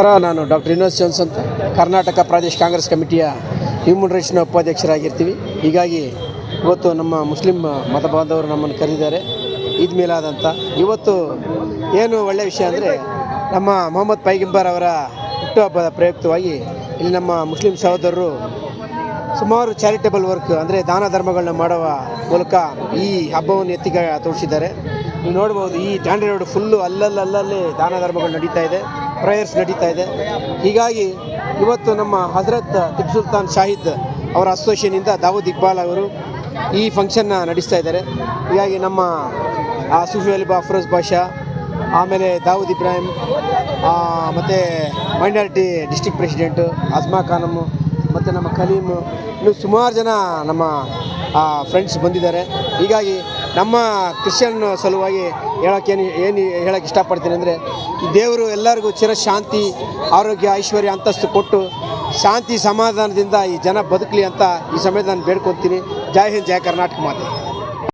ನಾನು doctor Vinod Jones ಅಂತ ಕರ್ನಾಟಕ ಪ್ರದೇಶ Congress ಕಮಿಟಿಯ human ರೈಟ್ಸ್ನ ಉಪಾಧ್ಯಕ್ಷರಾಗಿರ್ತೀವಿ. ಹೀಗಾಗಿ ಇವತ್ತು ನಮ್ಮ ಮುಸ್ಲಿಂ ಮತ ಬಾಂಧವರು ನಮ್ಮನ್ನು ಕರೆದಿದ್ದಾರೆ ಈದ್ ಮಿಲಾದ್ ಅಂತ. ಇವತ್ತು ಏನು ಒಳ್ಳೆಯ ವಿಷಯ ಅಂದರೆ ನಮ್ಮ ಮೊಹಮ್ಮದ್ ಪೈಗಂಬರ್ ಅವರ ಹುಟ್ಟುಹಬ್ಬದ ಪ್ರಯುಕ್ತವಾಗಿ ಇಲ್ಲಿ ನಮ್ಮ ಮುಸ್ಲಿಂ ಸಹೋದರರು ಸುಮಾರು ಚಾರಿಟೇಬಲ್ ವರ್ಕ್ ಅಂದರೆ ದಾನ ಧರ್ಮಗಳನ್ನ ಮಾಡುವ ಮೂಲಕ ಈ ಹಬ್ಬವನ್ನು ಎತ್ತಿಗೆ ತೋರಿಸಿದ್ದಾರೆ. ನೀವು ನೋಡ್ಬೋದು, ಈ ದಾಂಡೇಲಿ ರೋಡ್ ಫುಲ್ಲು ಅಲ್ಲಲ್ಲಿ ದಾನ ಧರ್ಮಗಳು ನಡೀತಾ ಇದೆ, ಪ್ರೇಯರ್ಸ್ ನಡೀತಾ ಇದೆ. ಹೀಗಾಗಿ ಇವತ್ತು ನಮ್ಮ ಹಜರತ್ ಟಿಪ್ಪು ಸುಲ್ತಾನ್ ಶಾಹಿದ್ ಅವರ ಅಸೋಸಿಯೇಷನಿಂದ ದಾವೂದ್ ಇಕ್ಬಾಲ್ ಅವರು ಈ ಫಂಕ್ಷನ್ನ ನಡೆಸ್ತಾ ಇದ್ದಾರೆ. ಹೀಗಾಗಿ ನಮ್ಮ ಸೂಫಿ ಅಲಿಬಾ ಅಫ್ರೋಜ್ ಬಾಷಾ, ಆಮೇಲೆ ದಾವೂದ್ ಇಬ್ರಾಹಿಂ, ಮತ್ತು ಮೈನಾರಿಟಿ ಡಿಸ್ಟ್ರಿಕ್ಟ್ ಪ್ರೆಸಿಡೆಂಟು ಅಜ್ಮಾ ಖಾನಮ್ಮು, ಮತ್ತು ನಮ್ಮ ಕಲೀಮು, ಇನ್ನು ಸುಮಾರು ಜನ ನಮ್ಮ ಫ್ರೆಂಡ್ಸ್ ಬಂದಿದ್ದಾರೆ. ಹೀಗಾಗಿ ನಮ್ಮ ಕ್ರಿಶ್ಚಿಯನ್ ಸಲುವಾಗಿ ಏನು ಹೇಳೋಕ್ಕೆ ಇಷ್ಟಪಡ್ತೀನಿ ಅಂದರೆ, ಈ ದೇವರು ಎಲ್ಲರಿಗೂ ಚಿರಶಾಂತಿ, ಆರೋಗ್ಯ, ಐಶ್ವರ್ಯ, ಅಂತಸ್ತು ಕೊಟ್ಟು ಶಾಂತಿ ಸಮಾಧಾನದಿಂದ ಈ ಜನ ಬದುಕಲಿ ಅಂತ ಈ ಸಮಯದಲ್ಲಿ ನಾನು ಬೇಡ್ಕೊತೀನಿ. ಜೈ ಹಿಂದ್, ಜೈ ಕರ್ನಾಟಕ ಮಾತೆ.